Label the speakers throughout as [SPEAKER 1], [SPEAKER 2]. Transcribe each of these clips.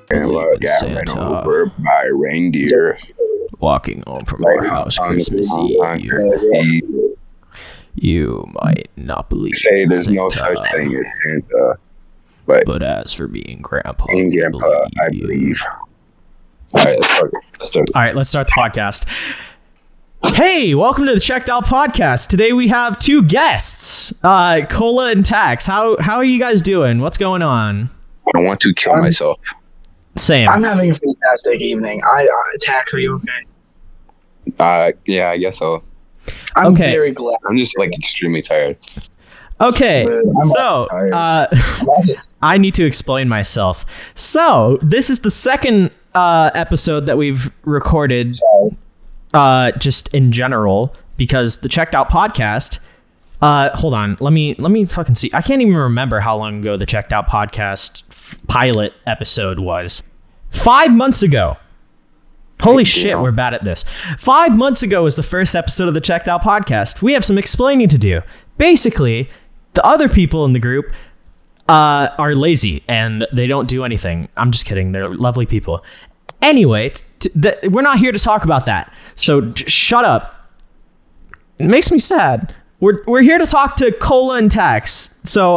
[SPEAKER 1] believe in Santa.
[SPEAKER 2] Ran over by a reindeer.
[SPEAKER 1] Walking home from our house Christmas Eve. You might not believe
[SPEAKER 2] Say
[SPEAKER 1] in
[SPEAKER 2] there's
[SPEAKER 1] Santa,
[SPEAKER 2] no such thing as Santa. But
[SPEAKER 1] as for being Grandpa,
[SPEAKER 2] I believe. All right, let's start.
[SPEAKER 1] All right, let's start the podcast. Hey, welcome to the Checked Out Podcast. Today we have two guests, Cola and Tax. How are you guys doing? What's going on?
[SPEAKER 2] I want to kill myself.
[SPEAKER 1] Same.
[SPEAKER 3] I'm having a fantastic evening. Tax, are you okay?
[SPEAKER 2] Yeah, I guess so.
[SPEAKER 3] I'm very glad.
[SPEAKER 2] I'm just extremely tired.
[SPEAKER 1] Okay, so I need to explain myself. So this is the second episode that we've recorded, just in general, because the Checked Out Podcast. Hold on, let me fucking see. I can't even remember how long ago the Checked Out Podcast pilot episode was. 5 months ago. Holy shit, we're bad at this. 5 months ago was the first episode of the Checked Out Podcast. We have some explaining to do. Basically, the other people in the group are lazy and they don't do anything. I'm just kidding. They're lovely people. Anyway, we're not here to talk about that. So shut up. It makes me sad. We're here to talk to Cola and Tax. So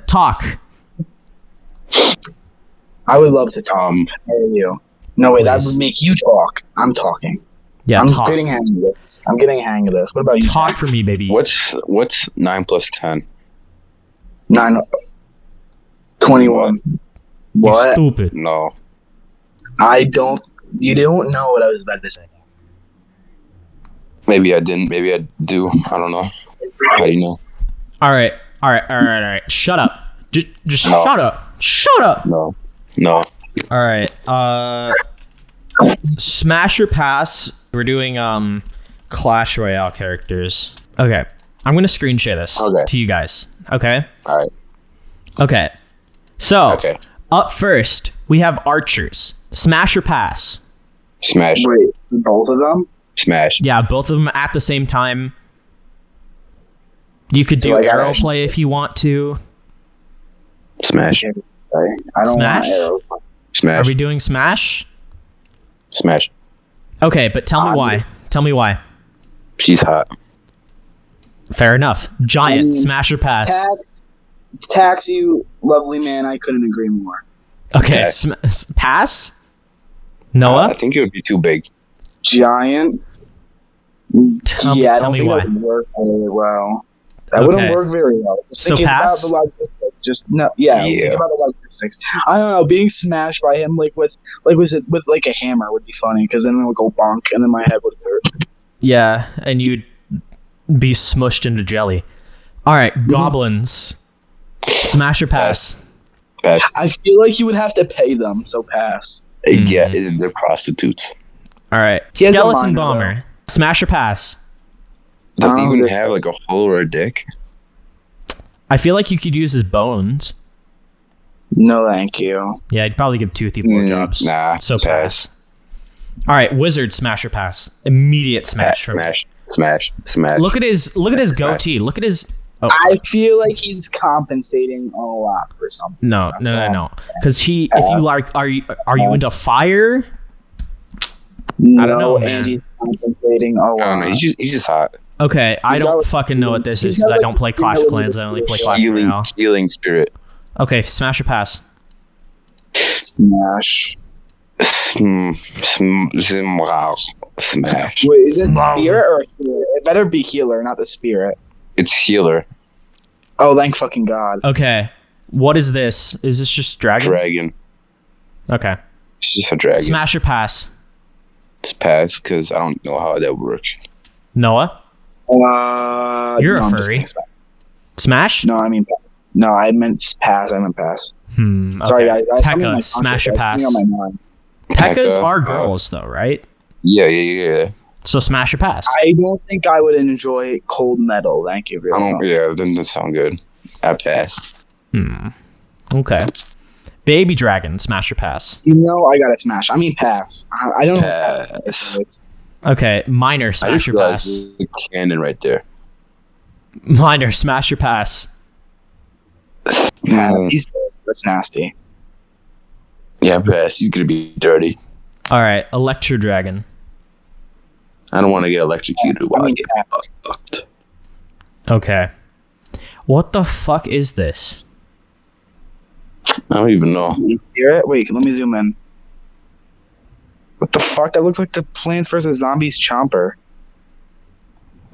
[SPEAKER 1] talk.
[SPEAKER 3] I would love to talk. How are you? No, wait, that would make you talk. I'm talking.
[SPEAKER 1] Yeah,
[SPEAKER 3] I'm getting hang of this. What about you,
[SPEAKER 1] Talk
[SPEAKER 3] Tax?
[SPEAKER 1] for me, baby.
[SPEAKER 2] What's 9 plus 10?
[SPEAKER 3] 9, 21. What?
[SPEAKER 1] You stupid.
[SPEAKER 2] No.
[SPEAKER 3] You don't know what I was about to say.
[SPEAKER 2] Maybe I didn't. Maybe I do. I don't know. How do you know?
[SPEAKER 1] All right. Shut up. Just
[SPEAKER 2] No.
[SPEAKER 1] shut up. Shut up.
[SPEAKER 2] No.
[SPEAKER 1] All right. Smash or pass. We're doing Clash Royale characters. Okay. I'm gonna screen share this to you guys. Okay.
[SPEAKER 2] All right.
[SPEAKER 1] Okay. So up first we have archers. Smash or pass.
[SPEAKER 2] Smash.
[SPEAKER 3] Wait, both of them?
[SPEAKER 2] Smash.
[SPEAKER 1] Yeah, both of them at the same time. You could do arrow play if you want to.
[SPEAKER 2] Smash.
[SPEAKER 3] I don't
[SPEAKER 1] Smash?
[SPEAKER 3] want arrow.
[SPEAKER 2] Smash.
[SPEAKER 1] Are we doing Smash?
[SPEAKER 2] Smash.
[SPEAKER 1] Okay, but tell me why. Tell me why.
[SPEAKER 2] She's hot.
[SPEAKER 1] Fair enough. Giant. Smash or pass.
[SPEAKER 3] Tax, you lovely man. I couldn't agree more.
[SPEAKER 1] Okay, pass. Noah.
[SPEAKER 2] I think it would be too big.
[SPEAKER 3] Giant.
[SPEAKER 1] Tell me
[SPEAKER 3] that would work very well. That wouldn't work very well. Just thinking
[SPEAKER 1] pass?
[SPEAKER 3] about the logistics. Think about the logistics. I don't know. Being smashed by him with a hammer would be funny because then it would go bonk and then my head would hurt.
[SPEAKER 1] Yeah, and you'd be smushed into jelly. All right, goblins. Smash or pass?
[SPEAKER 2] Pass.
[SPEAKER 3] I feel like you would have to pay them, so pass.
[SPEAKER 2] Yeah, they're prostitutes.
[SPEAKER 1] All right, skeleton bomber. Smash or pass?
[SPEAKER 2] Does he even have a hole or a dick?
[SPEAKER 1] I feel like you could use his bones.
[SPEAKER 3] No, thank you.
[SPEAKER 1] Yeah, I'd probably give Toothy blowjobs.
[SPEAKER 2] Nah,
[SPEAKER 1] so pass. All right, wizard. Smash or pass? Immediate smash from
[SPEAKER 2] Smash.
[SPEAKER 1] Look at his goatee. Look at his. Oh.
[SPEAKER 3] I feel like he's compensating a lot for something.
[SPEAKER 1] No. Because if you like, are you into fire?
[SPEAKER 3] No,
[SPEAKER 1] I don't know, man.
[SPEAKER 3] And he's compensating a lot.
[SPEAKER 2] He's just hot.
[SPEAKER 1] Okay, I don't fucking know what this is because I don't play Clash of Clans. I only play Clash Royale.
[SPEAKER 2] Healing spirit.
[SPEAKER 1] Okay, smash or pass?
[SPEAKER 3] Smash.
[SPEAKER 2] Smash.
[SPEAKER 3] Wait, is this spirit or healer? It better be healer, not the spirit.
[SPEAKER 2] It's healer.
[SPEAKER 3] Oh, thank fucking God.
[SPEAKER 1] Okay, what is this? Is this just dragon?
[SPEAKER 2] Dragon.
[SPEAKER 1] Okay.
[SPEAKER 2] It's just a dragon.
[SPEAKER 1] Smash or pass?
[SPEAKER 2] It's pass because I don't know how that would work.
[SPEAKER 1] Noah? You're a furry. Smash?
[SPEAKER 3] No, I meant pass. I meant pass.
[SPEAKER 1] Okay.
[SPEAKER 3] Sorry, I
[SPEAKER 1] Pekka, smash or pass? Pekkas are girls, though, right?
[SPEAKER 2] Yeah.
[SPEAKER 1] So smash or pass?
[SPEAKER 3] I don't think I would enjoy cold metal. Thank you very much.
[SPEAKER 2] Yeah, that doesn't sound good. I pass.
[SPEAKER 1] Okay. Baby dragon, smash or pass?
[SPEAKER 3] I gotta smash. I mean pass. I don't
[SPEAKER 2] pass.
[SPEAKER 3] know.
[SPEAKER 1] Okay, minor, smash or pass?
[SPEAKER 2] The cannon right there.
[SPEAKER 1] Minor, smash or pass?
[SPEAKER 3] That's nasty.
[SPEAKER 2] Yeah, pass. He's gonna be dirty.
[SPEAKER 1] All right, Electro Dragon.
[SPEAKER 2] I don't want to get electrocuted while I get fucked.
[SPEAKER 1] Okay. What the fuck is this?
[SPEAKER 2] I don't even know.
[SPEAKER 3] You hear it? Wait, let me zoom in. What the fuck? That looks like the Plants vs. Zombies chomper.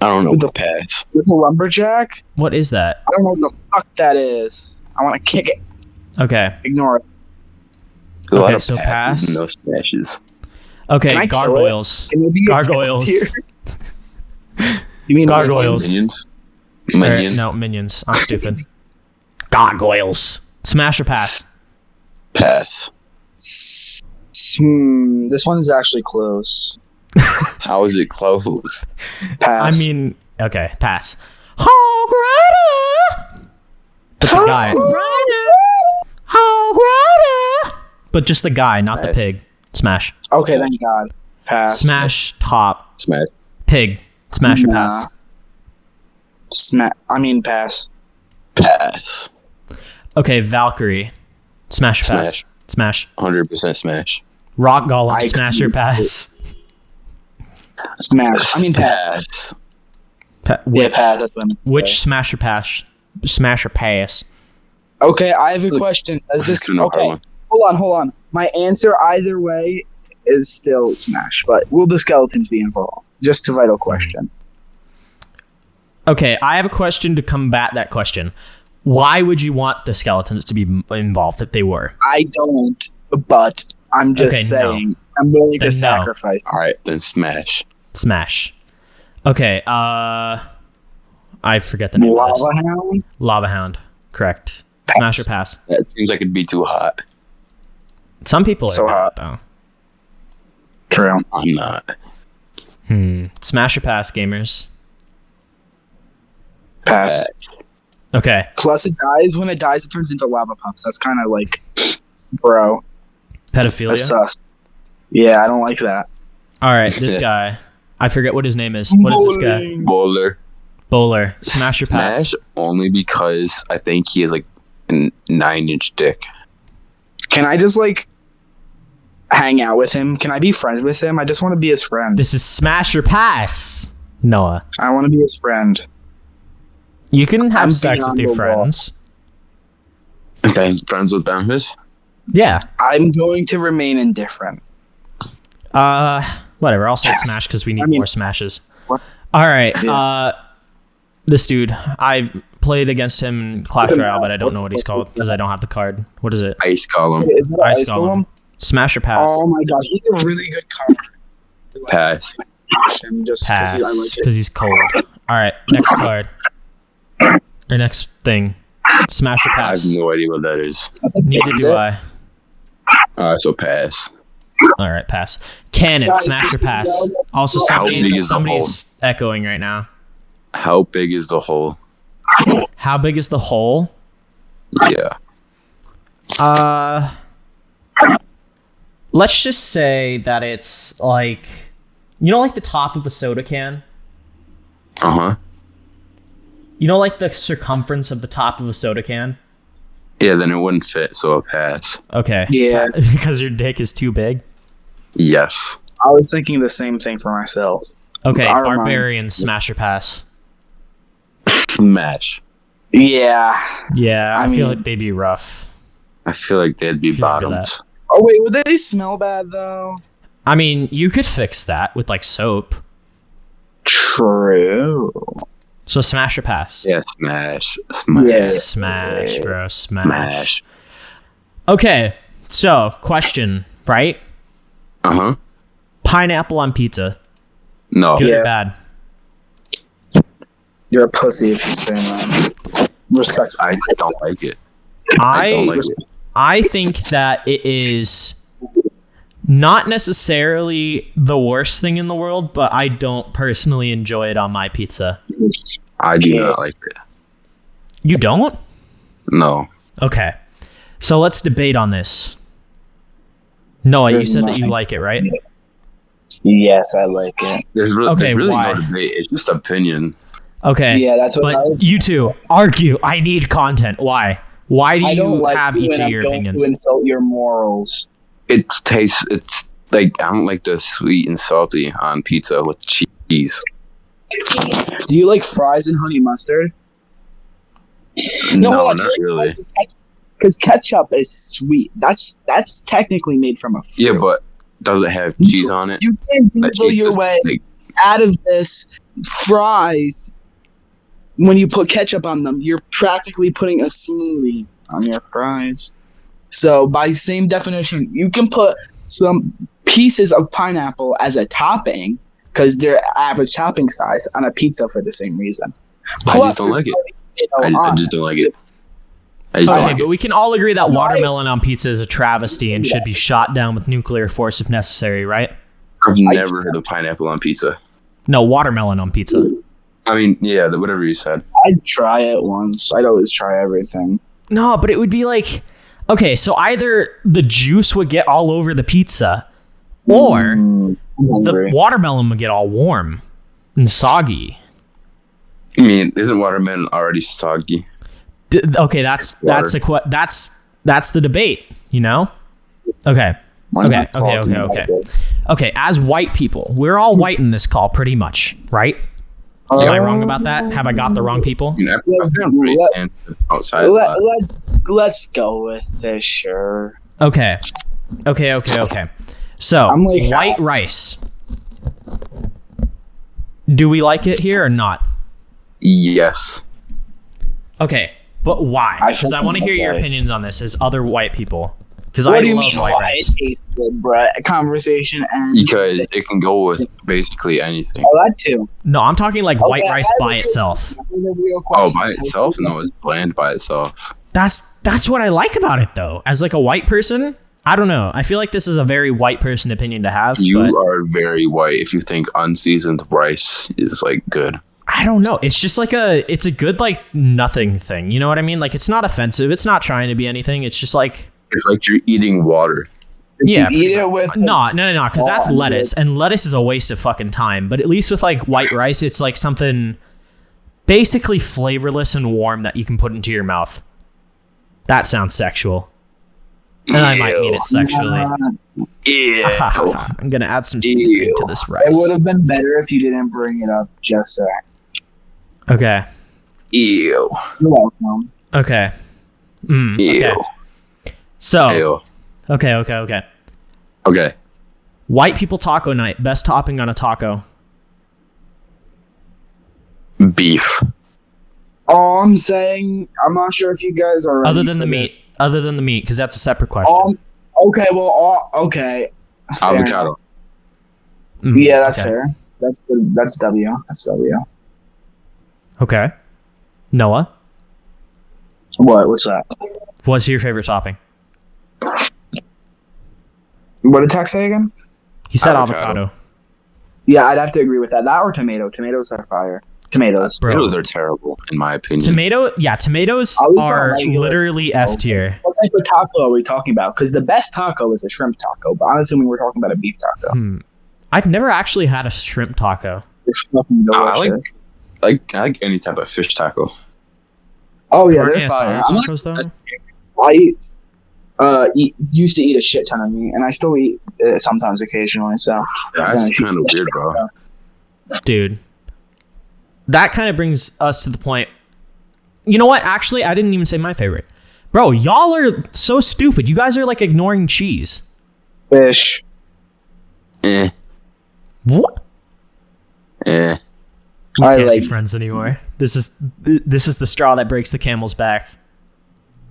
[SPEAKER 2] I don't know.
[SPEAKER 3] With the
[SPEAKER 2] pass.
[SPEAKER 3] With the lumberjack?
[SPEAKER 1] What is that?
[SPEAKER 3] I don't know what the fuck that is. I want to kick it.
[SPEAKER 1] Okay.
[SPEAKER 3] Ignore it.
[SPEAKER 2] A lot
[SPEAKER 1] Okay,
[SPEAKER 2] of
[SPEAKER 1] so
[SPEAKER 2] passes
[SPEAKER 1] pass.
[SPEAKER 2] and no smashes.
[SPEAKER 1] Okay,
[SPEAKER 3] Can I kill
[SPEAKER 1] gargoyles.
[SPEAKER 3] Can it be a
[SPEAKER 1] Gargoyles.
[SPEAKER 3] TacoTier? You mean
[SPEAKER 1] Gargoyles.
[SPEAKER 2] Minions?
[SPEAKER 1] Or,
[SPEAKER 2] Minions?
[SPEAKER 1] no, minions. I'm stupid. Gargoyles. Smash or pass?
[SPEAKER 2] Pass.
[SPEAKER 3] This one's actually close.
[SPEAKER 2] How is it close?
[SPEAKER 3] Pass.
[SPEAKER 1] I mean, okay, pass. Hog Rider! But the guy. Hog Rider! But just the guy, not the pig. Smash.
[SPEAKER 3] Okay, thank God. Pass.
[SPEAKER 1] Smash top.
[SPEAKER 2] Smash.
[SPEAKER 1] Pig. Smash or pass?
[SPEAKER 3] Pass.
[SPEAKER 2] Pass.
[SPEAKER 1] Okay, Valkyrie. Smash or pass?
[SPEAKER 2] Smash.
[SPEAKER 1] Smash.
[SPEAKER 2] 100% smash.
[SPEAKER 1] Rock Golem. Smash or pass?
[SPEAKER 3] Smash. Pass.
[SPEAKER 1] Which,
[SPEAKER 3] pass. That's what
[SPEAKER 1] which smash or pass? Smash or pass?
[SPEAKER 3] Okay, I have a question. Is this
[SPEAKER 2] No
[SPEAKER 3] okay?
[SPEAKER 2] problem.
[SPEAKER 3] Hold on. My answer either way is still smash, but will the skeletons be involved? Just a vital question.
[SPEAKER 1] Okay, I have a question to combat that question. Why would you want the skeletons to be involved if they were?
[SPEAKER 3] I don't, but I'm just saying. I'm willing to sacrifice.
[SPEAKER 2] All right, then smash.
[SPEAKER 1] Smash. Okay, I forget the name of this.
[SPEAKER 3] Lava Hound?
[SPEAKER 1] Lava Hound. Correct. Smash or pass?
[SPEAKER 2] That seems like it'd be too hot.
[SPEAKER 1] Some people are
[SPEAKER 3] So hot.
[SPEAKER 1] though.
[SPEAKER 3] True.
[SPEAKER 2] I'm not.
[SPEAKER 1] Smash or pass, gamers?
[SPEAKER 3] Pass.
[SPEAKER 1] Okay.
[SPEAKER 3] Plus, it dies. When it dies, it turns into lava pups. That's kind of like, bro.
[SPEAKER 1] Pedophilia?
[SPEAKER 3] That's sus. Yeah, I don't like that.
[SPEAKER 1] All right, this guy. I forget what his name is. What is this guy?
[SPEAKER 2] Bowler.
[SPEAKER 1] Bowler. Smash or pass?
[SPEAKER 2] Smash only because I think he has like a 9-inch dick.
[SPEAKER 3] Can I just like hang out with him? Can I be friends with him? I just want to be his friend.
[SPEAKER 1] This is smash or pass, Noah.
[SPEAKER 3] I want to be his friend.
[SPEAKER 1] You can have
[SPEAKER 3] I'm
[SPEAKER 1] sex
[SPEAKER 3] beyond
[SPEAKER 1] with your
[SPEAKER 3] the
[SPEAKER 1] friends.
[SPEAKER 2] Friends with benefits?
[SPEAKER 1] Yeah.
[SPEAKER 3] I'm going to remain indifferent.
[SPEAKER 1] Whatever. I'll say
[SPEAKER 3] Pass.
[SPEAKER 1] smash because we need
[SPEAKER 3] I mean-
[SPEAKER 1] more smashes.
[SPEAKER 3] What?
[SPEAKER 1] All right.
[SPEAKER 3] Yeah.
[SPEAKER 1] This dude. I played against him in Clash Royale, but I don't know what he's called because I don't have the card. What is it?
[SPEAKER 2] Ice column.
[SPEAKER 3] Is that
[SPEAKER 1] Ice
[SPEAKER 3] Ice
[SPEAKER 1] Golem.
[SPEAKER 3] Golem?
[SPEAKER 1] Smash or pass?
[SPEAKER 3] Oh my god, he's a really good card.
[SPEAKER 2] Pass.
[SPEAKER 3] Him just
[SPEAKER 1] Pass.
[SPEAKER 3] because I like it.
[SPEAKER 1] Because he's cold. All right. Next card. Or next thing. Smash or
[SPEAKER 2] I have
[SPEAKER 1] pass?
[SPEAKER 2] no idea what that is.
[SPEAKER 1] Neither do I.
[SPEAKER 2] So pass.
[SPEAKER 1] All right, pass. Cannon,
[SPEAKER 3] Guys,
[SPEAKER 1] smash or pass? Also,
[SPEAKER 2] How big is the
[SPEAKER 1] somebody's echoing right now.
[SPEAKER 2] How big is the hole?
[SPEAKER 1] How big is the hole?
[SPEAKER 2] Yeah.
[SPEAKER 1] Let's just say that it's like, like the top of a soda can?
[SPEAKER 2] Uh-huh.
[SPEAKER 1] Like the circumference of the top of a soda can?
[SPEAKER 2] Yeah, then it wouldn't fit, so a pass.
[SPEAKER 1] Okay.
[SPEAKER 3] Yeah.
[SPEAKER 1] Because your dick is too big?
[SPEAKER 2] Yes.
[SPEAKER 3] I was thinking the same thing for myself.
[SPEAKER 1] Okay,
[SPEAKER 3] I don't mind.
[SPEAKER 1] barbarian, smash or pass?
[SPEAKER 2] Smash.
[SPEAKER 3] Yeah.
[SPEAKER 1] Yeah, I feel
[SPEAKER 3] mean-
[SPEAKER 1] like they'd be rough.
[SPEAKER 2] I feel like they'd be
[SPEAKER 1] If you look at
[SPEAKER 2] bottoms.
[SPEAKER 3] Oh wait, would they smell bad though?
[SPEAKER 1] I mean, you could fix that with like soap.
[SPEAKER 3] True.
[SPEAKER 1] So smash or pass?
[SPEAKER 2] Yeah, smash. Smash.
[SPEAKER 3] Yeah.
[SPEAKER 1] Smash, bro, smash.
[SPEAKER 2] Smash.
[SPEAKER 1] Okay, so question, right?
[SPEAKER 2] Uh-huh.
[SPEAKER 1] Pineapple on pizza.
[SPEAKER 2] No.
[SPEAKER 1] Good
[SPEAKER 3] Yeah.
[SPEAKER 1] or bad?
[SPEAKER 3] You're a pussy if you say that. Respect.
[SPEAKER 2] I don't like it. I don't like it.
[SPEAKER 1] I think that it is not necessarily the worst thing in the world, but I don't personally enjoy it on my pizza.
[SPEAKER 2] I do not like it.
[SPEAKER 1] You don't?
[SPEAKER 2] No.
[SPEAKER 1] Okay. So let's debate on this. Noah, you
[SPEAKER 3] There's
[SPEAKER 1] said that you
[SPEAKER 3] nothing.
[SPEAKER 1] like it, right?
[SPEAKER 3] Yes, I like it.
[SPEAKER 2] There's
[SPEAKER 1] Okay,
[SPEAKER 2] really
[SPEAKER 1] why?
[SPEAKER 2] no debate. It's just opinion.
[SPEAKER 1] Okay.
[SPEAKER 3] Yeah, that's what I
[SPEAKER 1] But
[SPEAKER 3] was-
[SPEAKER 1] you two, argue. I need content. Why? Why do
[SPEAKER 3] I don't
[SPEAKER 1] you
[SPEAKER 3] like
[SPEAKER 1] have
[SPEAKER 3] you
[SPEAKER 1] each
[SPEAKER 3] and
[SPEAKER 1] of
[SPEAKER 3] I'm
[SPEAKER 1] your
[SPEAKER 3] going
[SPEAKER 1] opinions?
[SPEAKER 3] to insult your morals.
[SPEAKER 2] It tastes. It's like I don't like the sweet and salty on pizza with cheese.
[SPEAKER 3] Do you like fries and honey mustard?
[SPEAKER 2] No, not really.
[SPEAKER 3] Because ketchup is sweet. That's technically made from a fruit.
[SPEAKER 2] Yeah, but does it have cheese on it?
[SPEAKER 3] You can't diesel your way out of this. Fries, when you put ketchup on them, you're practically putting a smoothie on your fries. So by same definition, you can put some pieces of pineapple as a topping because they're average topping size on a pizza for the same reason.
[SPEAKER 2] I just don't like it. I just don't like it.
[SPEAKER 1] Okay, but we can all agree that watermelon on pizza is a travesty and should be shot down with nuclear force if necessary, right?
[SPEAKER 2] I've never heard of pineapple on pizza.
[SPEAKER 1] No, watermelon on pizza.
[SPEAKER 2] I mean, yeah, whatever you said.
[SPEAKER 3] I'd try it once. I'd always try everything.
[SPEAKER 1] No, but it would be like, okay, so either the juice would get all over the pizza, or the watermelon would get all warm and soggy.
[SPEAKER 2] I mean, isn't watermelon already soggy?
[SPEAKER 1] Okay, that's the debate, you know? Okay. Okay, as white people, we're all white in this call pretty much, right? Am I wrong about that? Have I got the wrong people?
[SPEAKER 3] Let's go with this, sure.
[SPEAKER 1] Okay. So, white rice. Do we like it here or not?
[SPEAKER 2] Yes.
[SPEAKER 1] Okay, but why? Because I want to hear your opinions on this as other white people. Because I love white rice.
[SPEAKER 3] It tastes good, bruh? Conversation ends.
[SPEAKER 2] Because it can go with basically anything.
[SPEAKER 3] Oh, that too.
[SPEAKER 1] No, I'm talking like white rice by itself.
[SPEAKER 2] Oh, by itself? No, it's bland by itself.
[SPEAKER 1] That's what I like about it, though. As like a white person, I don't know. I feel like this is a very white person opinion to have.
[SPEAKER 2] You are very white if you think unseasoned rice is like good.
[SPEAKER 1] I don't know. It's just like it's a good like nothing thing. You know what I mean? Like it's not offensive. It's not trying to be anything. It's just like.
[SPEAKER 2] It's like you're eating water.
[SPEAKER 1] Yeah.
[SPEAKER 3] Eat it with
[SPEAKER 1] no, because that's lettuce, and lettuce is a waste of fucking time. But at least with like white rice, it's like something basically flavorless and warm that you can put into your mouth. That sounds sexual, and I might mean it sexually.
[SPEAKER 2] Yeah.
[SPEAKER 1] I'm gonna add some seasoning to this rice.
[SPEAKER 3] It would have been better if you didn't bring it up, just saying.
[SPEAKER 1] Okay.
[SPEAKER 2] Ew.
[SPEAKER 3] You're welcome.
[SPEAKER 1] Okay.
[SPEAKER 2] Ew.
[SPEAKER 1] Okay. So.
[SPEAKER 2] Ew.
[SPEAKER 1] Okay. White people taco night. Best topping on a taco.
[SPEAKER 2] Beef.
[SPEAKER 3] All I'm saying, I'm not sure if you guys are.
[SPEAKER 1] Other than the meat, because that's a separate question.
[SPEAKER 3] Okay. Well, okay.
[SPEAKER 2] Avocado.
[SPEAKER 3] Yeah, that's fair. That's W. That's W.
[SPEAKER 1] Okay. Noah.
[SPEAKER 3] What's that?
[SPEAKER 1] What's your favorite topping?
[SPEAKER 3] What did Tech say again?
[SPEAKER 1] He said avocado.
[SPEAKER 3] Yeah, I'd have to agree with that. That or tomato. Tomatoes are fire. Tomatoes.
[SPEAKER 2] Bro. Tomatoes are terrible, in my opinion.
[SPEAKER 1] Tomatoes are literally F tier.
[SPEAKER 3] What type of taco are we talking about? Because the best taco is a shrimp taco, but I'm assuming we're talking about a beef taco.
[SPEAKER 1] I've never actually had a shrimp taco.
[SPEAKER 3] It's fucking delicious.
[SPEAKER 2] I like any type of fish taco.
[SPEAKER 3] Oh yeah, they're fire.
[SPEAKER 1] Tacos, though?
[SPEAKER 3] I used to eat a shit ton of meat, and I still eat it sometimes, occasionally. So
[SPEAKER 2] that's kind of weird, bro.
[SPEAKER 1] Dude, that kind of brings us to the point. You know what? Actually, I didn't even say my favorite. Bro, y'all are so stupid. You guys are like ignoring cheese.
[SPEAKER 3] Fish.
[SPEAKER 1] What?
[SPEAKER 2] We
[SPEAKER 1] can't be friends anymore. This is the straw that breaks the camel's back.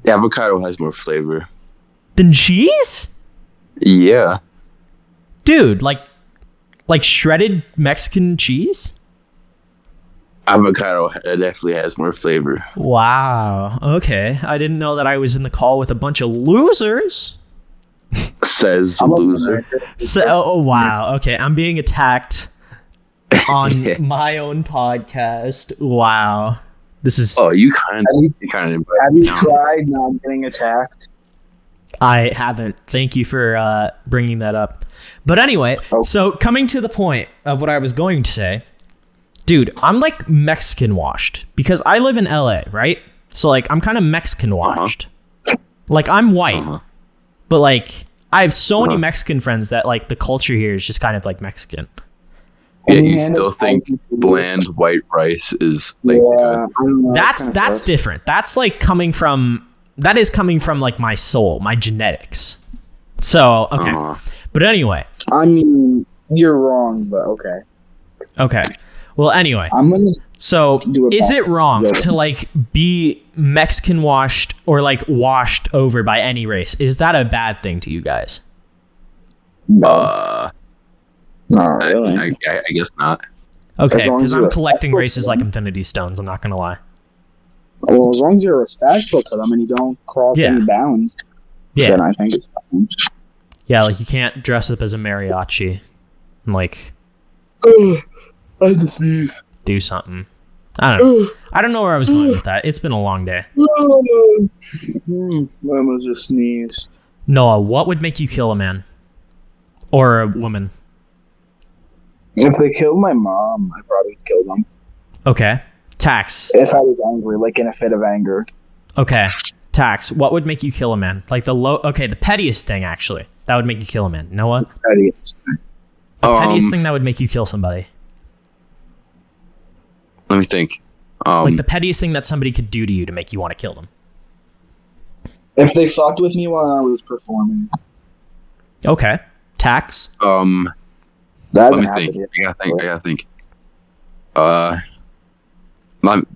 [SPEAKER 2] The avocado has more flavor
[SPEAKER 1] than cheese.
[SPEAKER 2] Yeah,
[SPEAKER 1] dude, like shredded Mexican cheese.
[SPEAKER 2] Avocado definitely has more flavor.
[SPEAKER 1] Wow. Okay, I didn't know that I was in the call with a bunch of losers.
[SPEAKER 2] Says the loser.
[SPEAKER 1] Wow. Okay, I'm being attacked on my own podcast. Wow. This is.
[SPEAKER 2] Oh, you kind of.
[SPEAKER 3] Have you tried not getting attacked?
[SPEAKER 1] I haven't. Thank you for bringing that up. But anyway, so coming to the point of what I was going to say, dude, I'm like Mexican washed because I live in LA, right? So like I'm kind of Mexican washed. Like I'm white, but like I have so many Mexican friends that like the culture here is just kind of like Mexican.
[SPEAKER 2] Yeah, you still think bland white rice is like good?
[SPEAKER 3] I don't know,
[SPEAKER 1] That's different. That's like coming from like my soul, my genetics. So okay, but anyway.
[SPEAKER 3] I mean, you're wrong, but okay.
[SPEAKER 1] Okay. Well, anyway. So is it wrong to like be Mexican washed or like washed over by any race? Is that a bad thing to you guys?
[SPEAKER 3] Not really.
[SPEAKER 2] I guess not.
[SPEAKER 1] Okay, because I'm collecting races like Infinity Stones. I'm not gonna lie.
[SPEAKER 3] Well, as long as you're respectful to them and you don't cross any bounds, then I think it's fine.
[SPEAKER 1] Yeah, like you can't dress up as a mariachi and like
[SPEAKER 3] I just sneeze.
[SPEAKER 1] Do something. I don't know. I don't know where I was going with that. It's been a long day.
[SPEAKER 3] Mama just sneezed.
[SPEAKER 1] Noah, what would make you kill a man? Or a woman?
[SPEAKER 3] If they killed my mom, I'd probably kill them.
[SPEAKER 1] Okay. Tax.
[SPEAKER 3] If I was angry, like in a fit of anger.
[SPEAKER 1] Okay. Tax. What would make you kill a man? Like the pettiest thing, actually. That would make you kill a man. Noah?
[SPEAKER 3] Pettiest.
[SPEAKER 1] The pettiest thing that would make you kill somebody.
[SPEAKER 2] Let me think.
[SPEAKER 1] Like the pettiest thing that somebody could do to you to make you want to kill them.
[SPEAKER 3] If they fucked with me while I was performing.
[SPEAKER 1] Okay. Tax.
[SPEAKER 3] That's
[SPEAKER 2] let me think. I gotta think.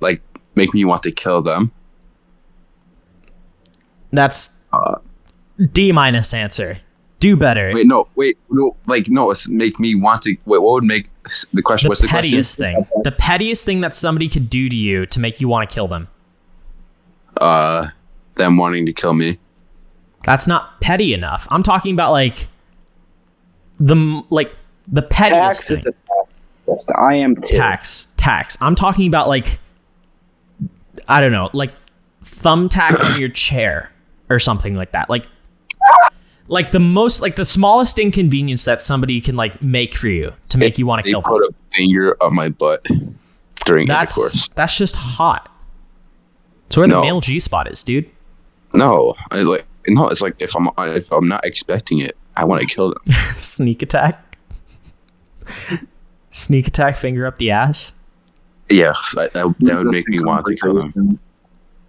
[SPEAKER 2] Like make me want to kill them.
[SPEAKER 1] That's D- answer. Do better.
[SPEAKER 2] No. It's make me want to. Wait, what would make the question? What's the
[SPEAKER 1] pettiest thing? The pettiest thing that somebody could do to you to make you want to kill them.
[SPEAKER 2] Them wanting to kill me.
[SPEAKER 1] That's not petty enough. I'm talking about like the pettiest thing.
[SPEAKER 3] That's the I am too.
[SPEAKER 1] Tax. I'm talking about like I don't know, like thumbtack on your chair or something like that. Like the smallest inconvenience that somebody can like make for you to make you want to kill them.
[SPEAKER 2] They put a finger up my butt during intercourse.
[SPEAKER 1] That's just hot. It's where the male G spot is, dude.
[SPEAKER 2] No, it's like if I'm not expecting it, I want to kill them.
[SPEAKER 1] Sneak attack. Sneak attack, finger up the ass.
[SPEAKER 2] Yes, that would make me want to kill them.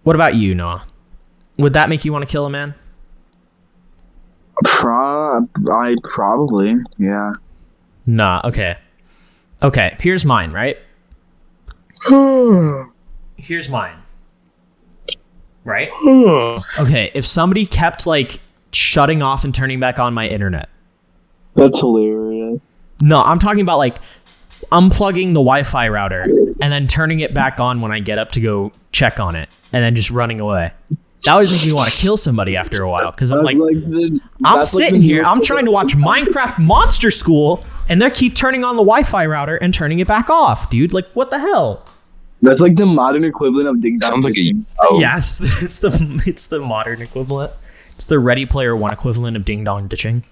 [SPEAKER 1] What about you, Noah? Would that make you want to kill a man?
[SPEAKER 3] Probably, yeah.
[SPEAKER 1] Nah, okay. Okay, here's mine, right? Here's mine. Right? Okay, if somebody kept, like, shutting off and turning back on my internet.
[SPEAKER 3] That's hilarious.
[SPEAKER 1] No, I'm talking about, like, unplugging the Wi-Fi router and then turning it back on when I get up to go check on it and then just running away. That would make me want to kill somebody after a while because I'm like I'm sitting here, I'm trying to watch Minecraft Monster School, and they keep turning on the Wi-Fi router and turning it back off, dude. Like, what the hell?
[SPEAKER 3] That's like the modern equivalent of Ding Dong.
[SPEAKER 2] Sounds like
[SPEAKER 1] Yes, it's the modern equivalent. It's the Ready Player One equivalent of ding dong ditching.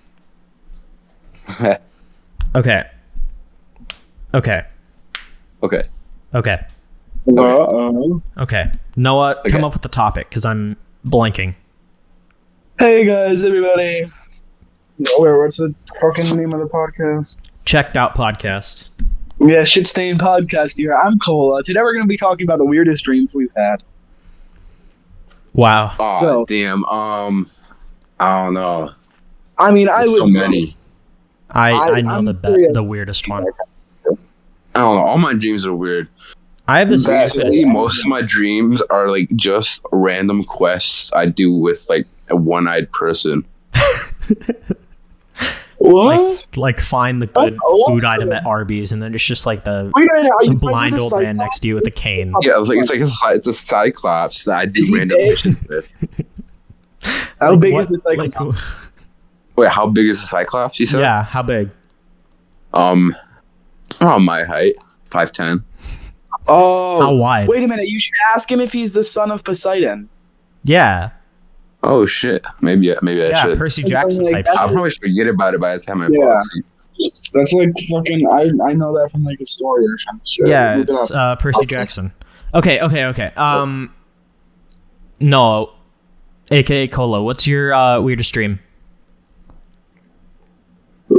[SPEAKER 1] Okay. Okay. Okay. Noah, come up with the topic because I'm blanking.
[SPEAKER 3] Hey guys, everybody. What's the fucking name of the podcast?
[SPEAKER 1] Checked Out Podcast.
[SPEAKER 3] Yeah, Shit Stain Podcast here. I'm Cola. Today we're going to be talking about the weirdest dreams we've had.
[SPEAKER 2] Wow. Oh, damn. I don't know.
[SPEAKER 3] I mean,
[SPEAKER 2] There's so many.
[SPEAKER 1] I know the weirdest one.
[SPEAKER 2] I don't know. All my dreams are weird.
[SPEAKER 1] I have this.
[SPEAKER 2] Most of my dreams are like just random quests I do with like a one-eyed person.
[SPEAKER 3] What?
[SPEAKER 1] Like find the good food item at Arby's, and then it's just like the blind old man next to you with a cane.
[SPEAKER 2] Yeah, it's a cyclops that I do random missions with.
[SPEAKER 3] How big is the cyclops?
[SPEAKER 2] Wait, how big is the cyclops? You said?
[SPEAKER 1] Yeah, how big?
[SPEAKER 2] Around my height, 5'10".
[SPEAKER 3] Oh,
[SPEAKER 1] how wide?
[SPEAKER 3] Wait a minute, you should ask him if he's the son of Poseidon.
[SPEAKER 1] Yeah.
[SPEAKER 2] Oh shit! Maybe I should.
[SPEAKER 1] Yeah, Percy Jackson type.
[SPEAKER 2] I'll probably forget about it by the time I fall asleep.
[SPEAKER 3] That's like fucking. I know that from like a story or something.
[SPEAKER 1] Yeah, it's Percy Jackson. Okay. No, aka Cola. What's your weirdest dream?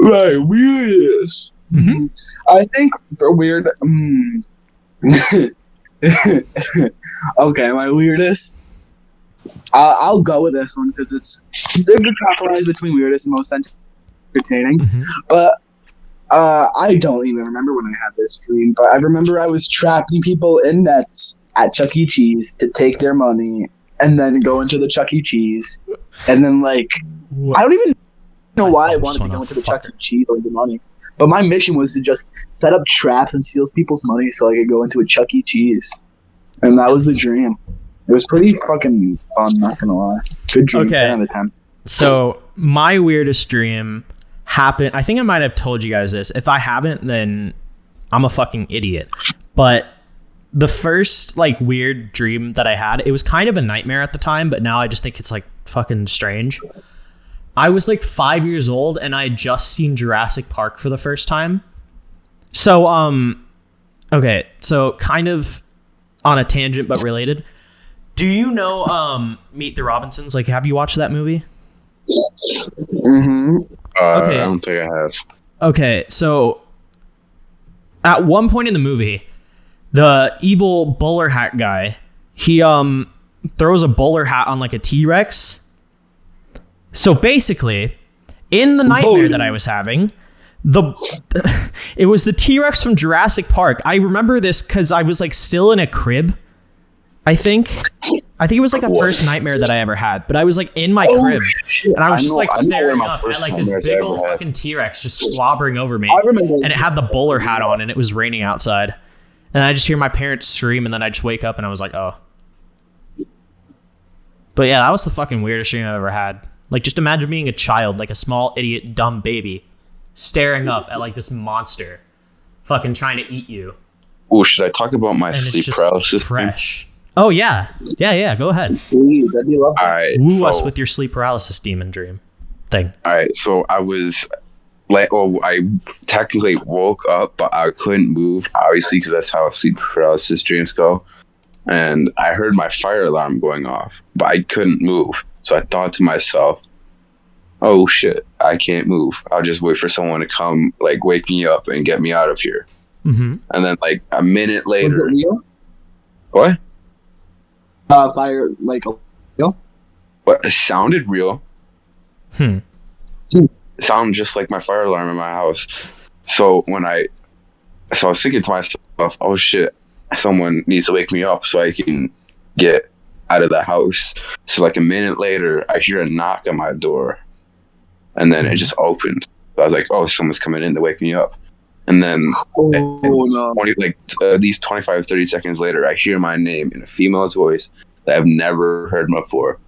[SPEAKER 3] Right, weirdest.
[SPEAKER 1] Mm-hmm.
[SPEAKER 3] I think for weird. Okay, my weirdest. I'll go with this one because it's a good compromise between weirdest and most entertaining.
[SPEAKER 1] Mm-hmm.
[SPEAKER 3] But I don't even remember when I had this dream. But I remember I was trapping people in nets at Chuck E. Cheese to take their money and then go into the Chuck E. Cheese, and then like I don't even know why I wanted to go into the Chuck E. Cheese or the money. But my mission was to just set up traps and steal people's money so I could go into a Chuck E. Cheese. And that was the dream. It was pretty fucking fun, not gonna lie. Good dream,
[SPEAKER 1] Okay.
[SPEAKER 3] 10 out of 10.
[SPEAKER 1] So my weirdest dream happened. I think I might have told you guys this. If I haven't, then I'm a fucking idiot. But the first like weird dream that I had, it was kind of a nightmare at the time, but now I just think it's like fucking strange. I was like 5 years old and I had just seen Jurassic Park for the first time. So, okay, so kind of on a tangent but related. Do you know Meet the Robinsons? Like, have you watched that movie?
[SPEAKER 3] Mm-hmm.
[SPEAKER 1] Okay.
[SPEAKER 2] I don't think I have.
[SPEAKER 1] Okay, so at one point in the movie, the evil bowler hat guy, he throws a bowler hat on like a T-Rex. So basically, in the nightmare that I was having, it was the T-Rex from Jurassic Park. I remember this because I was like still in a crib. I think it was like the first nightmare that I ever had. But I was like in my crib, and I was just like staring up at like this big old fucking T-Rex just slobbering over me. And it had the bowler hat on, and it was raining outside. And I just hear my parents scream, and then I just wake up, and I was like, oh. But yeah, that was the fucking weirdest dream I've ever had. Like, just imagine being a child, like a small, idiot, dumb baby, staring up at, like, this monster fucking trying to eat you.
[SPEAKER 2] Oh, should I talk about my
[SPEAKER 1] And
[SPEAKER 2] sleep
[SPEAKER 1] it's just
[SPEAKER 2] paralysis?
[SPEAKER 1] fresh. Oh, yeah. Yeah, go ahead.
[SPEAKER 3] Please, that'd be lovely.
[SPEAKER 2] All right.
[SPEAKER 1] Woo us with your sleep paralysis demon dream thing.
[SPEAKER 2] All right. So I was like, I technically woke up, but I couldn't move, obviously, because that's how sleep paralysis dreams go. And I heard my fire alarm going off, but I couldn't move. So I thought to myself, oh shit, I can't move. I'll just wait for someone to come, like, wake me up and get me out of here.
[SPEAKER 1] Mm-hmm.
[SPEAKER 2] And then, like, a minute later.
[SPEAKER 3] Was it real?
[SPEAKER 2] What?
[SPEAKER 3] Fire, like, real?
[SPEAKER 2] What? It sounded real.
[SPEAKER 1] Hmm.
[SPEAKER 2] It sounded just like my fire alarm in my house. So I was thinking to myself, oh shit, someone needs to wake me up so I can get out of the house. So like a minute later, I hear a knock on my door, and then it just opened. So I was like, oh, someone's coming in to wake me up. And then these 25, 30 seconds later, I hear my name in a female's voice that I've never heard before.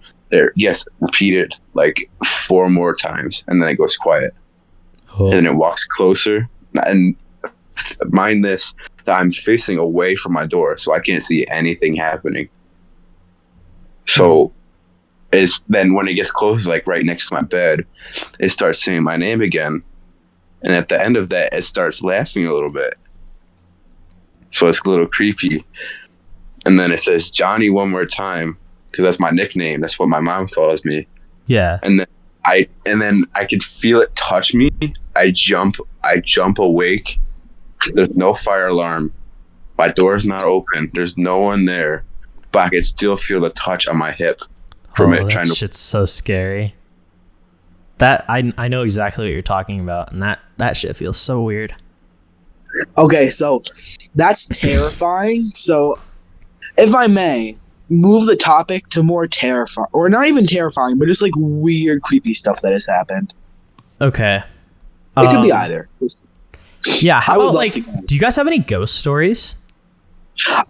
[SPEAKER 2] Repeated like 4 more times, and then it goes quiet.
[SPEAKER 1] Oh.
[SPEAKER 2] And then it walks closer, and mind this, that I'm facing away from my door, so I can't see anything happening. So then when it gets close, like right next to my bed, it starts saying my name again. And at the end of that, it starts laughing a little bit. So it's a little creepy. And then it says Johnny one more time, because that's my nickname. That's what my mom calls me.
[SPEAKER 1] Yeah.
[SPEAKER 2] And then I could feel it touch me. I jump awake. There's no fire alarm. My door's not open. There's no one there. But I could still feel the touch on my hip from it trying to.
[SPEAKER 1] Shit's so scary. That I know exactly what you're talking about, and that shit feels so weird.
[SPEAKER 3] Okay, so that's terrifying. So, if I may, move the topic to more terrifying, or not even terrifying, but just like weird, creepy stuff that has happened.
[SPEAKER 1] Okay.
[SPEAKER 3] It could be either.
[SPEAKER 1] Yeah, how about, like, do you guys have any ghost stories?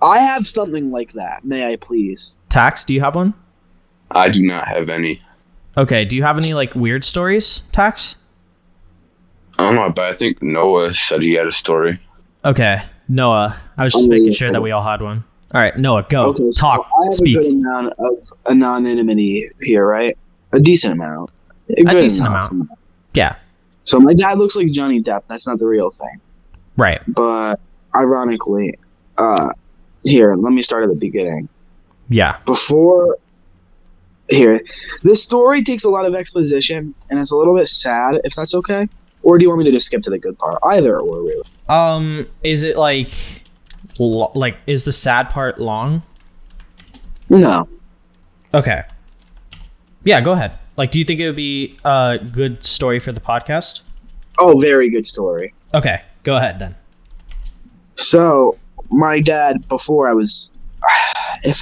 [SPEAKER 3] I have something like that. May I please?
[SPEAKER 1] Tax, do you have one?
[SPEAKER 2] I do not have any.
[SPEAKER 1] Okay, do you have any, like, weird stories, Tax?
[SPEAKER 2] I don't know, but I think Noah said he had a story.
[SPEAKER 1] Okay, Noah. I was just making sure that we all had one. All right, Noah, go.
[SPEAKER 3] Okay, so
[SPEAKER 1] talk,
[SPEAKER 3] I have
[SPEAKER 1] speak.
[SPEAKER 3] a good amount of anonymity here, right? A decent amount.
[SPEAKER 1] A decent amount. Yeah.
[SPEAKER 3] So my dad looks like Johnny Depp. That's not the real thing.
[SPEAKER 1] Right.
[SPEAKER 3] But ironically, here, let me start at the beginning.
[SPEAKER 1] Yeah.
[SPEAKER 3] This story takes a lot of exposition, and it's a little bit sad, if that's okay. Or do you want me to just skip to the good part? Either or, really.
[SPEAKER 1] Is it is the sad part long?
[SPEAKER 3] No.
[SPEAKER 1] Okay. Yeah, go ahead. Like, do you think it would be a good story for the podcast?
[SPEAKER 3] Oh, very good story.
[SPEAKER 1] Okay, go ahead then.
[SPEAKER 3] So, my dad, if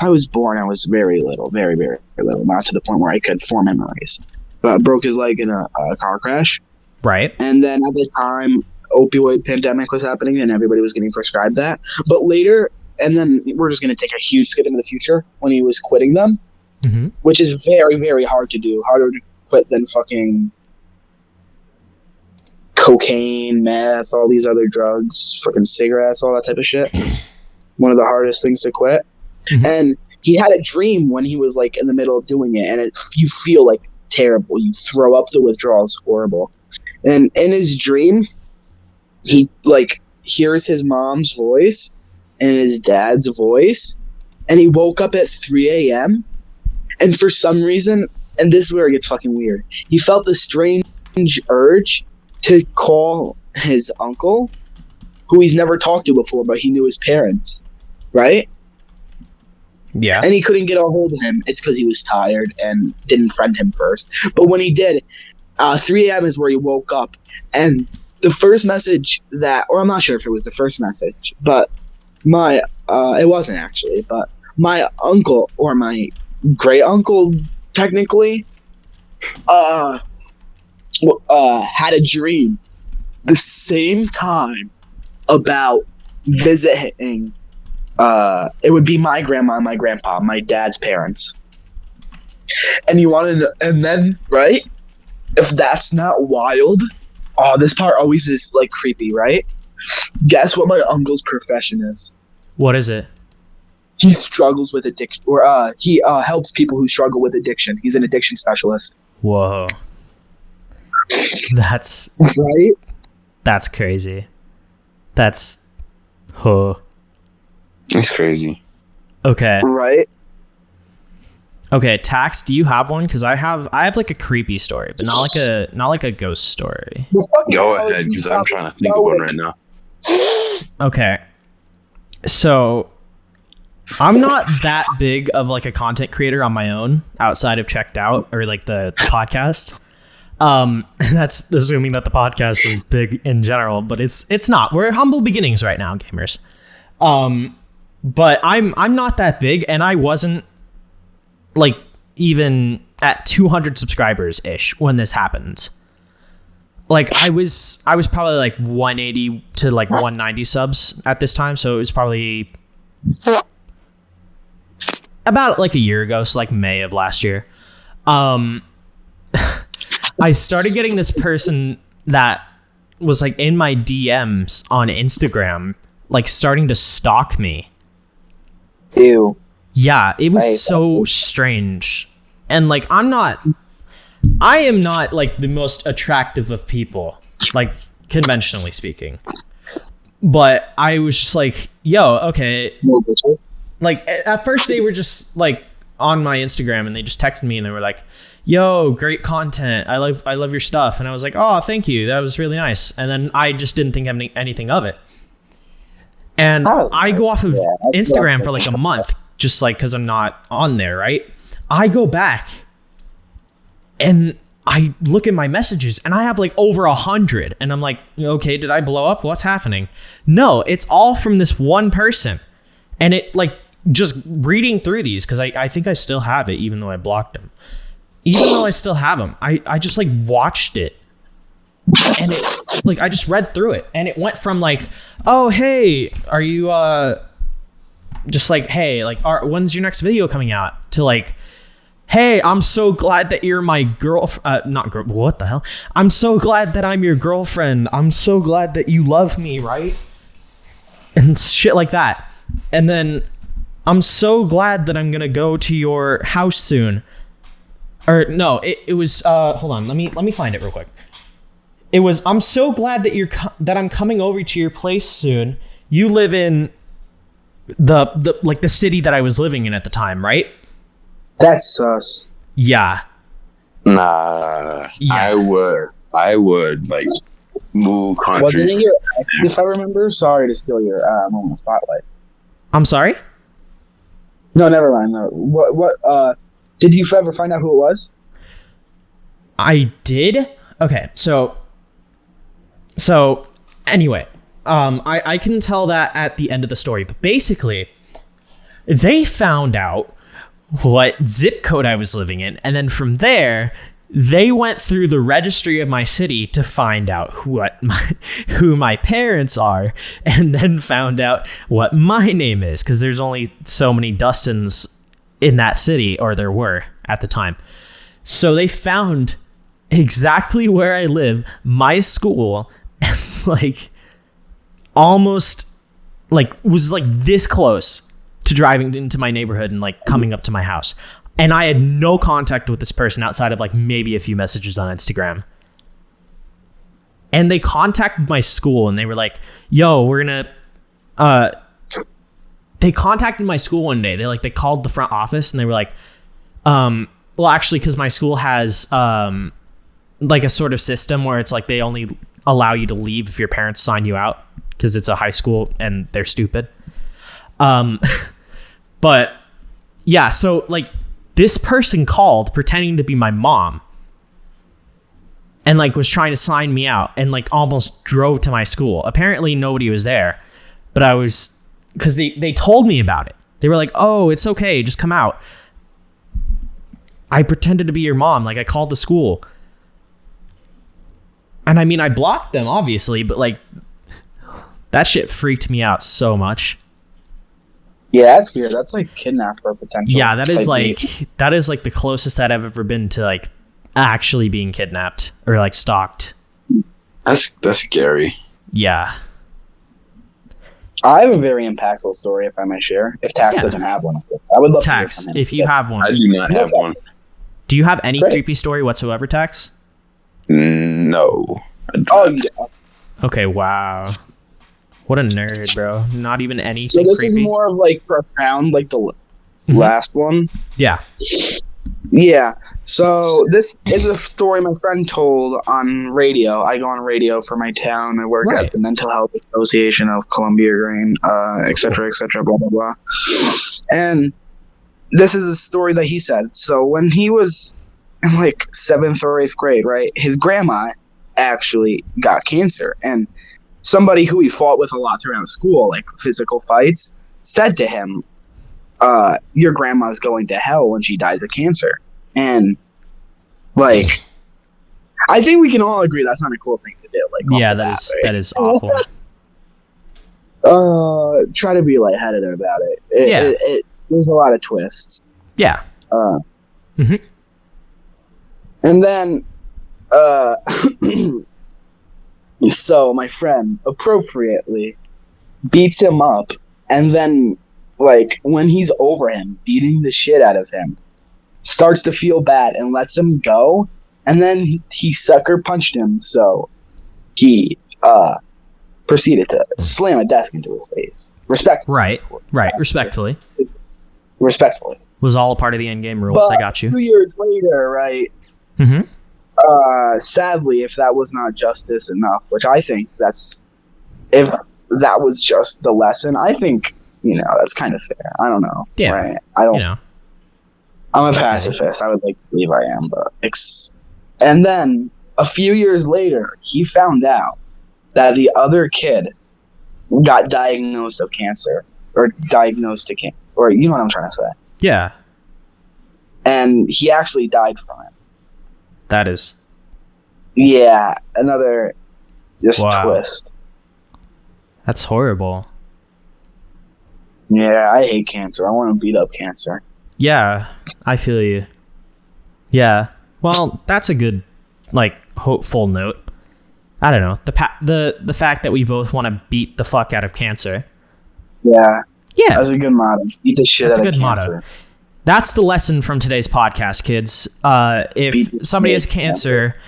[SPEAKER 3] I was born, I was very little, very, very little, not to the point where I could form memories. But broke his leg in a car crash.
[SPEAKER 1] Right.
[SPEAKER 3] And then at the time, opioid pandemic was happening and everybody was getting prescribed that. But later, and then we're just going to take a huge skip into the future when he was quitting them, which is very, very hard to do. Harder to quit than fucking cocaine, meth, all these other drugs, fucking cigarettes, all that type of shit. One of the hardest things to quit. And he had a dream when he was like in the middle of doing it, and you feel like terrible. You throw up. The withdrawal's horrible. And in his dream, he like hears his mom's voice and his dad's voice, and he woke up at 3 a.m. and for some reason, and this is where it gets fucking weird, he felt this strange urge to call his uncle, who he's never talked to before, but he knew his parents, right?
[SPEAKER 1] Yeah.
[SPEAKER 3] And he couldn't get a hold of him. It's because he was tired and didn't friend him first. But when he did, 3 a.m. is where he woke up. And the first message or I'm not sure if it was the first message, but it wasn't actually, but my uncle, or my great uncle, technically, had a dream the same time about visiting. It would be my grandma and my grandpa, my dad's parents. And you wanted to, and then, right? If that's not wild, this part always is like creepy, right? Guess what my uncle's profession is?
[SPEAKER 1] What is it?
[SPEAKER 3] He struggles with addiction, or he helps people who struggle with addiction. He's an addiction specialist.
[SPEAKER 1] Whoa. That's
[SPEAKER 3] right.
[SPEAKER 1] That's crazy. That's
[SPEAKER 2] It's crazy.
[SPEAKER 1] Okay.
[SPEAKER 3] Right.
[SPEAKER 1] Okay, Tax, do you have one? Because I have like a creepy story, but not like a ghost story.
[SPEAKER 2] Go ahead, because I'm trying to think of one right now.
[SPEAKER 1] Okay. So I'm not that big of like a content creator on my own outside of Checked Out or like the podcast. That's assuming that the podcast is big in general, but it's not. We're humble beginnings right now, gamers. But I'm not that big, and I wasn't like even at 200 subscribers ish when this happened. Like I was probably like 180 to like 190 subs at this time, so it was probably about like a year ago, so like May of last year. I started getting this person that was like in my DMs on Instagram, like starting to stalk me.
[SPEAKER 3] Ew.
[SPEAKER 1] Yeah, it was so strange. And like I am not like the most attractive of people, like conventionally speaking. But I was just like, yo, okay. Like at first they were just like on my Instagram and they just texted me and they were like, yo, great content. I love your stuff. And I was like, oh, thank you. That was really nice. And then I just didn't think anything of it. And I go off of Instagram for like a month, just like because I'm not on there, right? I go back and I look at my messages and I have like over 100. And I'm like, okay, did I blow up? What's happening? No, it's all from this one person. And it like just reading through these, because I think I still have it, even though I blocked them. Even though I still have them, I just like watched it. And it like I just read through it, and it went from like, oh hey, are you just like, hey, like when's your next video coming out, to like, hey, I'm so glad that you're my what the hell? I'm so glad that I'm your girlfriend. I'm so glad that you love me, right? And shit like that. And then I'm so glad that I'm gonna go to your house soon. Or no, it was hold on, let me find it real quick. It was, I'm so glad that that I'm coming over to your place soon. You live in the like the city that I was living in at the time, right?
[SPEAKER 3] That's sus.
[SPEAKER 2] Yeah. Nah. Yeah. I would like Moo country.
[SPEAKER 3] Was it in your ex, if I remember? Sorry to steal your moment spotlight.
[SPEAKER 1] I'm sorry?
[SPEAKER 3] No, never mind. No. What did you ever find out who it was?
[SPEAKER 1] I did? Okay, so anyway, I can tell that at the end of the story, but basically, they found out what zip code I was living in, and then from there, they went through the registry of my city to find out who my parents are, and then found out what my name is, because there's only so many Dustins in that city, or there were at the time. So they found exactly where I live, my school, and like almost like was like this close to driving into my neighborhood and like coming up to my house. And I had no contact with this person outside of like maybe a few messages on Instagram. And they contacted my school and they were like, yo, we're gonna they contacted my school one day. They called the front office and they were like, well, actually, because my school has like a sort of system where it's like they only allow you to leave if your parents sign you out, because it's a high school and they're stupid. But yeah, so like this person called pretending to be my mom and like was trying to sign me out and like almost drove to my school. Apparently nobody was there, but I was, because they told me about it. They were like, oh, it's okay, just come out. I pretended to be your mom. Like I called the school. And I mean, I blocked them obviously, but like that shit freaked me out so much.
[SPEAKER 3] Yeah, that's weird. That's like kidnapper potential.
[SPEAKER 1] Yeah, that is like the closest that I've ever been to like actually being kidnapped or like stalked.
[SPEAKER 2] That's scary.
[SPEAKER 1] Yeah.
[SPEAKER 3] I have a very impactful story, if I might share. If Tax doesn't have one, of course. I would love
[SPEAKER 1] Tax,
[SPEAKER 3] to hear from him.
[SPEAKER 1] if you have one.
[SPEAKER 2] I do not have one.
[SPEAKER 1] Do you have any creepy story whatsoever, Tax?
[SPEAKER 2] No.
[SPEAKER 3] Oh, yeah.
[SPEAKER 1] Okay, wow. What a nerd, bro. Not even anything
[SPEAKER 3] So this
[SPEAKER 1] creepy.
[SPEAKER 3] is more of like profound, like the last one.
[SPEAKER 1] Yeah.
[SPEAKER 3] Yeah. So this is a story my friend told on radio. I go on radio for my town. I work at the Mental Health Association of Columbia Green, et cetera, blah, blah, blah. And this is the story that he said. So when he was in like 7th or 8th grade, right, his grandma actually got cancer. And somebody who he fought with a lot throughout school, like physical fights, said to him, your grandma's going to hell when she dies of cancer. And like, I think we can all agree that's not a cool thing to do. Like,
[SPEAKER 1] yeah, that is awful.
[SPEAKER 3] Try to be lightheaded about it. There's a lot of twists.
[SPEAKER 1] Yeah.
[SPEAKER 3] And then, so my friend appropriately beats him up, and then, like, when he's over him, beating the shit out of him, starts to feel bad and lets him go, and then he sucker punched him, so he proceeded to slam a desk into his face. Respectfully.
[SPEAKER 1] Right. Respectfully.
[SPEAKER 3] Was
[SPEAKER 1] all a part of the endgame rules.
[SPEAKER 3] But
[SPEAKER 1] I got you.
[SPEAKER 3] 2 years later, right?
[SPEAKER 1] Mm-hmm.
[SPEAKER 3] Sadly, if that was not justice enough, which I think if that was just the lesson, I think, that's kind of fair. I don't know.
[SPEAKER 1] Yeah.
[SPEAKER 3] Right? I'm a pacifist. I would like to believe I am, but and then a few years later, he found out that the other kid got diagnosed of cancer, or diagnosed to cancer, or you know what I'm trying to say.
[SPEAKER 1] Yeah.
[SPEAKER 3] And he actually died from it.
[SPEAKER 1] That is.
[SPEAKER 3] Yeah, another twist.
[SPEAKER 1] That's horrible.
[SPEAKER 3] Yeah, I hate cancer. I want to beat up cancer.
[SPEAKER 1] Yeah, I feel you. Yeah. Well, that's a good, like, hopeful note. I don't know. The fact that we both want to beat the fuck out of cancer.
[SPEAKER 3] Yeah.
[SPEAKER 1] Yeah.
[SPEAKER 3] That's a good motto. Beat the shit out of cancer. That's a good motto.
[SPEAKER 1] That's the lesson from today's podcast, kids. If somebody has cancer,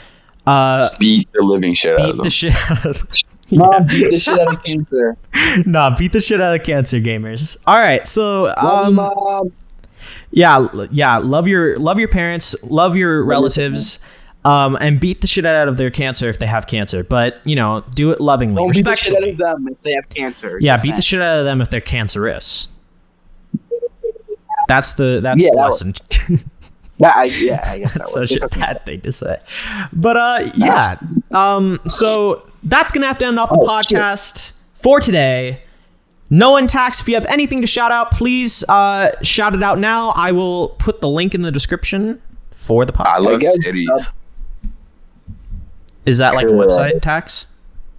[SPEAKER 2] beat the living shit out of them.
[SPEAKER 1] Beat the shit out of them.
[SPEAKER 3] Mom, beat the shit out of cancer.
[SPEAKER 1] Nah, beat the shit out of cancer, gamers. All right, so
[SPEAKER 3] love you, Mom.
[SPEAKER 1] Yeah, love your parents, love your relatives. and beat the shit out of their cancer if they have cancer. But, do it lovingly.
[SPEAKER 3] Don't beat the shit out
[SPEAKER 1] respectfully.
[SPEAKER 3] of them if they have cancer.
[SPEAKER 1] Yeah, beat the shit out of them if they're cancerous. That's the lesson.
[SPEAKER 3] I guess
[SPEAKER 1] That's such a bad thing to say. But yeah. So that's gonna have to end off the podcast for today. No one Tax, if you have anything to shout out, please shout it out now. I will put the link in the description for the podcast.
[SPEAKER 2] I love titties.
[SPEAKER 1] Is that like a website, Tax?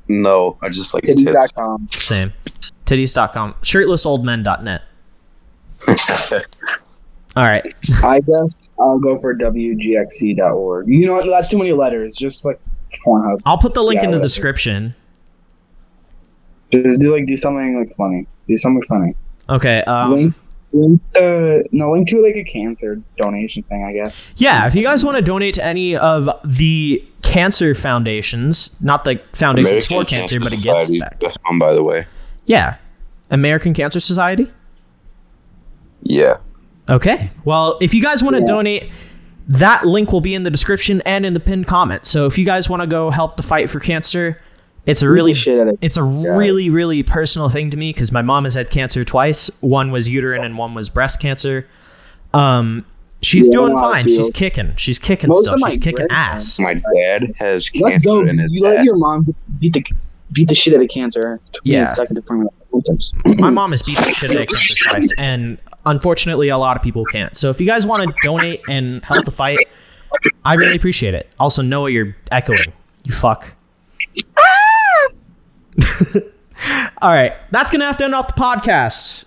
[SPEAKER 2] No, I just like
[SPEAKER 3] titties.com.
[SPEAKER 1] Same. Titties.com. Shirtlessoldmen.net. All right.
[SPEAKER 3] I guess I'll go for wgxc.org. You know what? That's too many letters. Just like Pornhub.
[SPEAKER 1] I'll put the link in the description.
[SPEAKER 3] Just do something like funny. Do something funny.
[SPEAKER 1] Okay.
[SPEAKER 3] Link to like a cancer donation thing, I guess.
[SPEAKER 1] Yeah, if you guys want to donate to any of the cancer foundations, not the foundations for cancer, but against that.
[SPEAKER 2] That's one, by the way.
[SPEAKER 1] Yeah. American Cancer Society?
[SPEAKER 2] Yeah.
[SPEAKER 1] Okay. Well, if you guys want to donate, that link will be in the description and in the pinned comment. So if you guys want to go help the fight for cancer, it's a really really personal thing to me because my mom has had cancer twice. One was uterine and one was breast cancer. She's doing fine. She's kicking. She's kicking still. She's kicking ass.
[SPEAKER 2] My dad has cancer.
[SPEAKER 3] Let's go.
[SPEAKER 2] In his
[SPEAKER 3] You let your mom beat the shit out of cancer.
[SPEAKER 1] Yeah. My mom has beat the shit out of cancer twice, and unfortunately, a lot of people can't. So if you guys want to donate and help the fight, I really appreciate it. Also, Noah, you're echoing. You fuck. All right, that's gonna have to end off the podcast.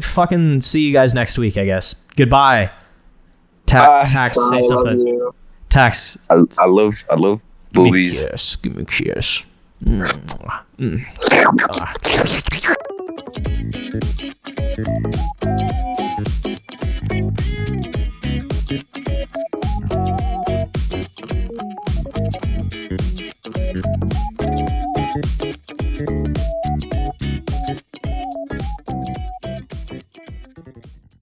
[SPEAKER 1] Fucking see you guys next week, I guess. Goodbye. Tax, say something. Tax.
[SPEAKER 2] I love boobies.
[SPEAKER 1] Give me a kiss.